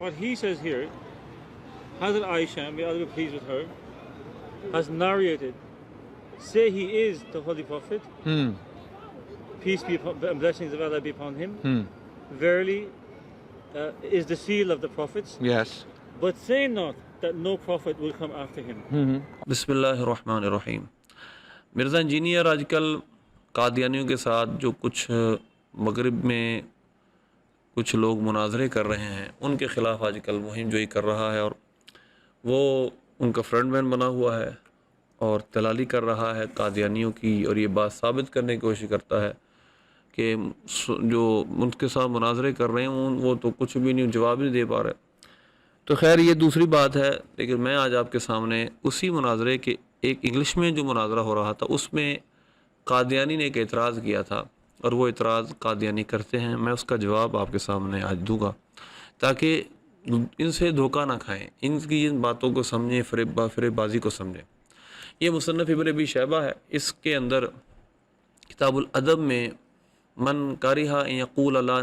What he says here, Hazrat Aisha, may Allah be pleased with her, has narrated, say he is the Holy Prophet, peace be upon, and blessings of Allah be upon him, verily is the seal of the prophets, Yes. but say not that no prophet will come after him. بسم اللہ الرحمن الرحیم۔ Mirza engineer آج کل قادیانیوں کے ساتھ جو کچھ مغرب میں کچھ لوگ مناظرے کر رہے ہیں ان کے خلاف آج کل مہم جوئی کر رہا ہے، اور وہ ان کا فرنٹ مین بنا ہوا ہے اور دلالی کر رہا ہے قادیانیوں کی، اور یہ بات ثابت کرنے کی کوشش کرتا ہے کہ جو ان کے ساتھ مناظرے کر رہے ہیں وہ تو کچھ بھی نہیں، جواب نہیں دے پا رہے۔ تو خیر یہ دوسری بات ہے، لیکن میں آج آپ کے سامنے اسی مناظرے کے ایک انگلش میں جو مناظرہ ہو رہا تھا اس میں قادیانی نے ایک اعتراض کیا تھا، اور وہ اعتراض قادیانی کرتے ہیں، میں اس کا جواب آپ کے سامنے آج دوں گا تاکہ ان سے دھوکہ نہ کھائیں، ان کی ان باتوں کو سمجھیں، فریب بازی کو سمجھیں۔ یہ مصنف ابن ابی شیبہ ہے، اس کے اندر کتاب الادب میں من کارہا ان یقول لا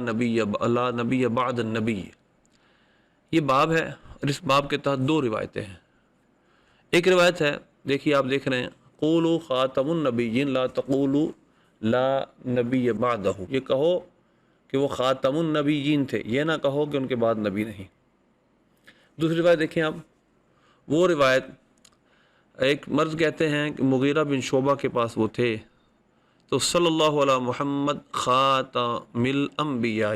نبی بعد النبی، یہ باب ہے، اور اس باب کے تحت دو روایتیں ہیں۔ ایک روایت ہے، دیکھیے آپ دیکھ رہے ہیں، قولوا خاتم النبیین لا تقولوا لا نبی بعدہ، یہ کہو کہ وہ خاتم النبیین تھے، یہ نہ کہو کہ ان کے بعد نبی نہیں۔ دوسری روایت دیکھیں آپ، وہ روایت ایک مرد کہتے ہیں کہ مغیرہ بن شعبہ کے پاس وہ تھے، تو صلی اللہ علیہ محمد خاتم الانبیاء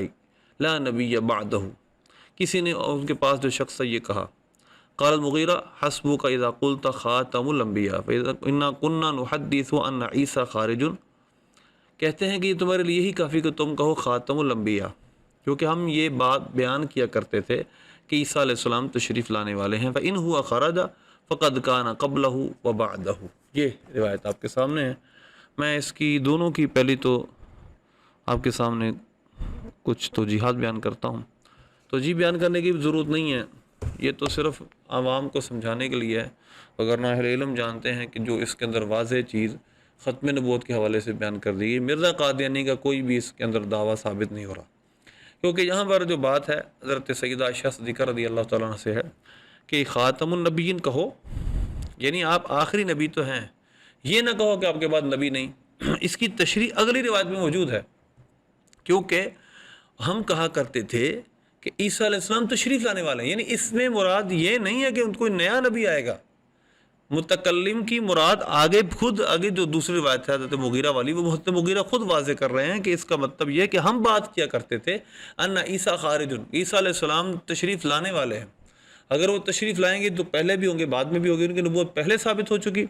لا نبی بعدہ، کسی نے ان کے پاس جو شخص یہ کہا، قال المغیرہ حسبک اذا قلت خاتم الانبیاء انا كنا نحدث ان عیسیٰ خارج، کہتے ہیں کہ یہ تمہارے لیے یہی کافی کہ تم کہو خاتم الانبیاء، کیونکہ ہم یہ بات بیان کیا کرتے تھے کہ عیسیٰ علیہ السلام تشریف لانے والے ہیں، فإن هو خرج فقد كان قبله وبعده، یہ روایت آپ کے سامنے ہے۔ میں اس کی دونوں کی پہلی تو آپ کے سامنے کچھ توجیحات بیان کرتا ہوں۔ توجیح بیان کرنے کی ضرورت نہیں ہے، یہ تو صرف عوام کو سمجھانے کے لیے ہے، وگرنہ اہل علم جانتے ہیں کہ جو اس کے اندر واضح چیز ختم نبوت کے حوالے سے بیان کر دی گئی، مرزا قادیانی کا کوئی بھی اس کے اندر دعویٰ ثابت نہیں ہو رہا، کیونکہ یہاں پر جو بات ہے حضرت سیدہ عائشہ صدیقہ رضی اللہ تعالیٰ عنہ سے ہے کہ خاتم النبیین کہو، یعنی آپ آخری نبی تو ہیں، یہ نہ کہو کہ آپ کے بعد نبی نہیں۔ اس کی تشریح اگلی روایت میں موجود ہے، کیونکہ ہم کہا کرتے تھے کہ عیسیٰ علیہ السلام تشریف لانے والے ہیں، یعنی اس میں مراد یہ نہیں ہے کہ ان کوئی نیا نبی آئے گا، متکلم کی مراد آگے جو دوسری روایت ہے حضرت مغیرہ والی، وہ حضرت مغیرہ خود واضح کر رہے ہیں کہ اس کا مطلب یہ ہے کہ ہم بات کیا کرتے تھے ان عیسیٰ خارج، عیسیٰ علیہ السلام تشریف لانے والے ہیں، اگر وہ تشریف لائیں گے تو پہلے بھی ہوں گے بعد میں بھی ہوگی، ان کی نبوت پہلے ثابت ہو چکی،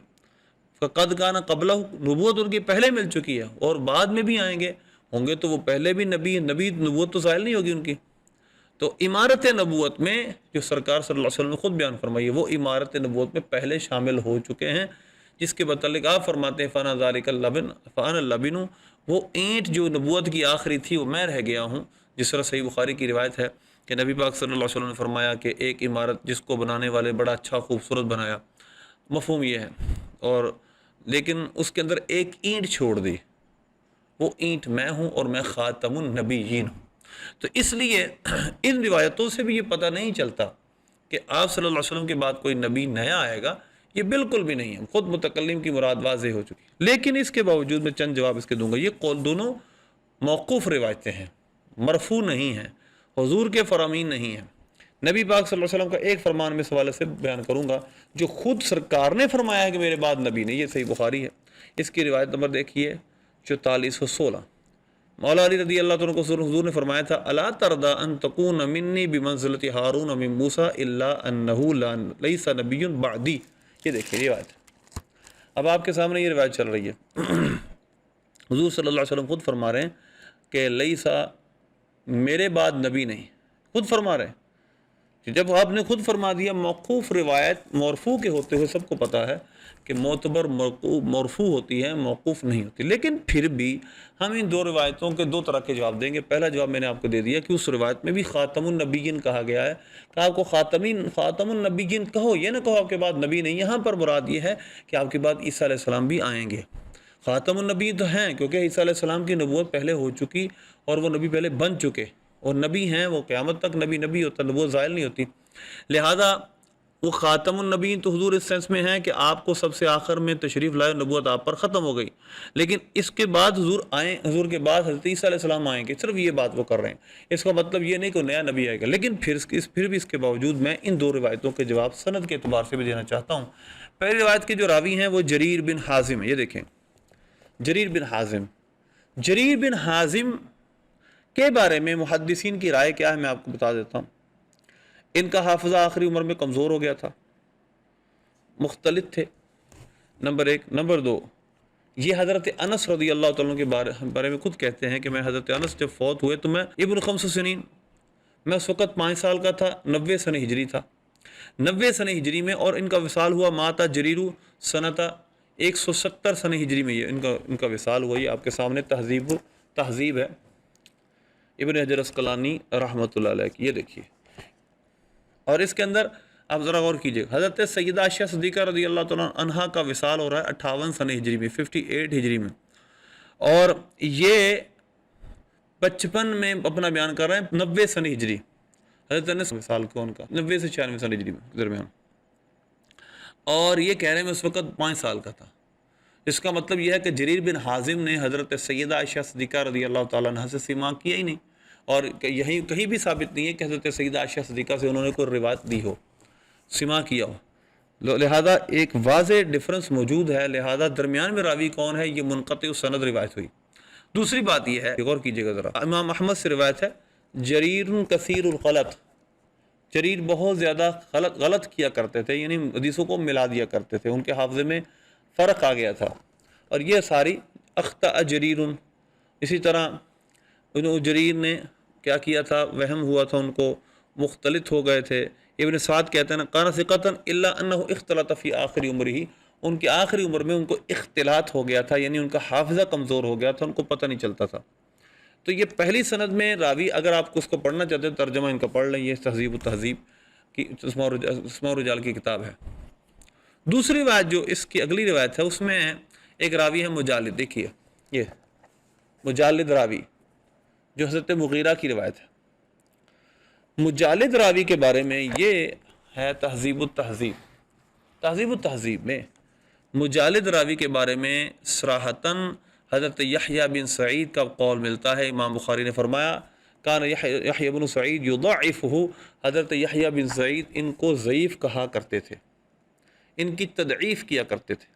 فقد کان قبلہ، نبوت ان کی پہلے مل چکی ہے، اور بعد میں بھی آئیں گے ہوں گے تو وہ پہلے بھی نبی نبوت تو ظاہر نہیں ہوگی ان کی۔ تو عمارت نبوت میں جو سرکار صلی اللہ علیہ وسلم نے خود بیان فرمائی ہے، وہ عمارت نبوت میں پہلے شامل ہو چکے ہیں، جس کے متعلق آپ فرماتے ہیں فانا ذالک اللبن فانا اللبن، وہ اینٹ جو نبوت کی آخری تھی وہ میں رہ گیا ہوں، جس طرح صحیح بخاری کی روایت ہے کہ نبی پاک صلی اللہ علیہ وسلم نے فرمایا کہ ایک عمارت جس کو بنانے والے بڑا اچھا خوبصورت بنایا، مفہوم یہ ہے، اور لیکن اس کے اندر ایک اینٹ چھوڑ دی، وہ اینٹ میں ہوں اور میں خاتم النبیین ہوں۔ تو اس لیے ان روایتوں سے بھی یہ پتہ نہیں چلتا کہ آپ صلی اللہ علیہ وسلم کے بعد کوئی نبی نیا آئے گا، یہ بالکل بھی نہیں ہے، خود متکلم کی مراد واضح ہو چکی ہے۔ لیکن اس کے باوجود میں چند جواب اس کے دوں گا۔ یہ قول دونوں موقوف روایتیں ہیں، مرفوع نہیں ہیں، حضور کے فرامین نہیں ہیں۔ نبی پاک صلی اللہ علیہ وسلم کا ایک فرمان میں اس حوالے سے بیان کروں گا جو خود سرکار نے فرمایا ہے کہ میرے بعد نبی نہیں، یہ صحیح بخاری ہے۔ اس کی روایت نمبر دیکھیے 4416، مولا علی رضی اللہ تعالیٰ کو حضور نے فرمایا تھا الا ترضى ان تكون منی بمنزلۃ ہارون من موسیٰ الا انہ لیس نبی بعدی، یہ دیکھیے روایت۔ اب آپ کے سامنے یہ روایت چل رہی ہے، حضور صلی اللہ علیہ وسلم خود فرما رہے ہیں کہ لیسا، میرے بعد نبی نہیں، خود فرما رہے ہیں۔ جب آپ نے خود فرما دیا، موقوف روایت مرفوع کے ہوتے ہوئے سب کو پتہ ہے کہ معتبر مرفوع ہوتی ہے، موقوف نہیں ہوتی، لیکن پھر بھی ہم ان دو روایتوں کے دو طرح کے جواب دیں گے۔ پہلا جواب میں نے آپ کو دے دیا کہ اس روایت میں بھی خاتم النبیین کہا گیا ہے، کہ آپ کو خاتم النبیین کہو، یہ نہ کہو آپ کے بعد نبی نہیں، یہاں پر مراد یہ ہے کہ آپ کے بعد عیسیٰ علیہ السلام بھی آئیں گے۔ خاتم النبی تو ہیں کیونکہ عیسیٰ علیہ السلام کی نبوت پہلے ہو چکی اور وہ نبی پہلے بن چکے، اور نبی ہیں، وہ قیامت تک نبی ہوتا، نبوت زائل نہیں ہوتی، لہذا وہ خاتم النبیین تو حضور اس سینس میں ہیں کہ آپ کو سب سے آخر میں تشریف لائے، نبوت آپ پر ختم ہو گئی، لیکن اس کے بعد حضور آئیں، حضور کے بعد حضرت عیسیٰ علیہ السلام آئیں گے، صرف یہ بات وہ کر رہے ہیں، اس کا مطلب یہ نہیں کہ نیا نبی آئے گا۔ لیکن پھر بھی اس کے باوجود میں ان دو روایتوں کے جواب سند کے اعتبار سے بھی دینا چاہتا ہوں۔ پہلی روایت کے جو راوی ہیں وہ جریر بن حازم ہیں، یہ دیکھیں جریر بن حازم کے بارے میں محدثین کی رائے کیا ہے میں آپ کو بتا دیتا ہوں۔ ان کا حافظہ آخری عمر میں کمزور ہو گیا تھا، مختلط تھے، نمبر 1۔ نمبر 2، یہ حضرت انس رضی اللہ تعالیٰ کے بارے میں خود کہتے ہیں کہ میں حضرت انس جب فوت ہوئے تو میں ابن 5 سنین، میں اس وقت 5 سال کا تھا، 90 سنہ ہجری تھا، 90 سنہ ہجری میں، اور ان کا وصال ہوا ماتا جریرو سنتا 170 سنہ ہجری میں، یہ ان کا وصال ہوا۔ یہ آپ کے سامنے تہذیب ہے ابن حجر اسقلانی رحمۃ اللہ علیہ کی، یہ دیکھیے، اور اس کے اندر آپ ذرا غور کیجئے، حضرت سیدہ عائشہ صدیقہ رضی اللہ تعالیٰ عنہا کا وصال ہو رہا ہے 58 سنہ ہجری میں، 58 ہجری میں، اور یہ 55 میں اپنا بیان کر رہے ہیں، 90 سنہ ہجری، حضرت انس وصال کو ان کا 90 سے 96 سنہ ہجری میں درمیان، اور یہ کہہ رہے ہیں میں اس وقت 5 سال کا تھا۔ اس کا مطلب یہ ہے کہ جریر بن حازم نے حضرت سیدہ عائشہ صدیقہ رضی اللہ تعالیٰ عنہ سے سماع کیا ہی نہیں، اور یہیں کہیں بھی ثابت نہیں ہے کہ حضرت سیدہ عائشہ صدیقہ سے انہوں نے کوئی روایت دی ہو، سماع کیا ہو، لہذا ایک واضح ڈفرنس موجود ہے، لہذا درمیان میں راوی کون ہے، یہ منقطع سند روایت ہوئی۔ دوسری بات یہ ہے، غور کیجئے گا ذرا، امام احمد سے روایت ہے، جریر کثیر الغلط، جریر بہت زیادہ غلط کیا کرتے تھے، یعنی حدیثوں کو ملا دیا کرتے تھے، ان کے حافظے میں فرق آ گیا تھا، اور یہ ساری اخطأ جریر، اسی طرح جریر نے کیا کیا تھا، وہم ہوا تھا، ان کو مختلط ہو گئے تھے۔ ابن سعد کہتے ہیں کان ثقۃ الا انہ اختلط فی آخر عمرہ، ان کی آخری عمر میں ان کو اختلاط ہو گیا تھا، یعنی ان کا حافظہ کمزور ہو گیا تھا، ان کو پتہ نہیں چلتا تھا۔ تو یہ پہلی سند میں راوی، اگر آپ اس کو پڑھنا چاہتے ہیں ترجمہ ان کا پڑھ لیں، یہ تہذیب التہذیب کی اسماء الرجال کی کتاب ہے۔ دوسری روایت جو اس کی اگلی روایت ہے، اس میں ایک راوی ہے مجالد، دیکھیے یہ مجالد راوی جو حضرت مغیرہ کی روایت ہے۔ مجالد راوی کے بارے میں یہ ہے تہذیب التہذیب میں مجالد راوی کے بارے میں صراحتاً حضرت یحییٰ بن سعید کا قول ملتا ہے۔ امام بخاری نے فرمایا کان یحییٰ بن سعید یضعفہ، حضرت یحییٰ بن سعید ان کو ضعیف کہا کرتے تھے، ان کی تضعیف کیا کرتے تھے۔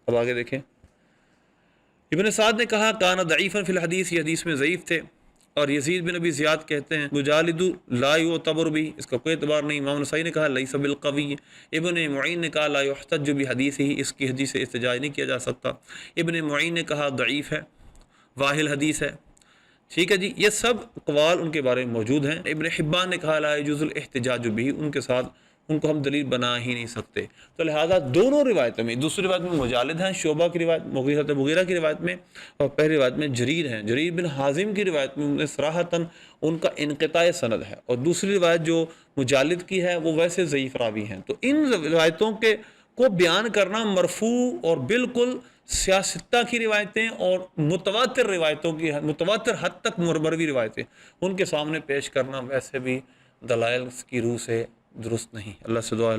اب آگے دیکھیں، ابن سعد نے کہا کان ضعیفا فی الحدیث، یہ حدیث میں ضعیف تھے، اور یزید بن ابی زیاد کہتے ہیں مجالد لا یعتبر بھی، اس کا کوئی اعتبار نہیں۔ امام نسائی نے کہا لیس بالقوی، ابن معین نے کہا لا یحتج بحدیثہ، اس کی حدیث سے احتجاج نہیں کیا جا سکتا۔ ابن معین نے کہا ضعیف ہے، واہل حدیث ہے، ٹھیک ہے جی، یہ سب اقوال ان کے بارے میں موجود ہیں۔ ابن حبان نے کہا لا یجوز الاحتجاج بھی، ان کے ساتھ ان کو ہم دلیل بنا ہی نہیں سکتے۔ تو لہٰذا دونوں روایتوں میں، دوسری روایت میں مجالد ہیں، شعبہ کی روایت، مغیرہ کی روایت میں، اور پہلی روایت میں جریر ہیں، جریر بن حازم کی روایت میں صراحتاً ان کا انقطاع سند ہے، اور دوسری روایت جو مجالد کی ہے وہ ویسے ضعیف راوی ہیں۔ تو ان روایتوں کو بیان کرنا مرفوع اور بالکل سیاستہ کی روایتیں اور متواتر روایتوں کی، متواتر حد تک مروی روایتیں ان کے سامنے پیش کرنا ویسے بھی دلائل کی روح سے درست نہیں۔ اللہ سے دعا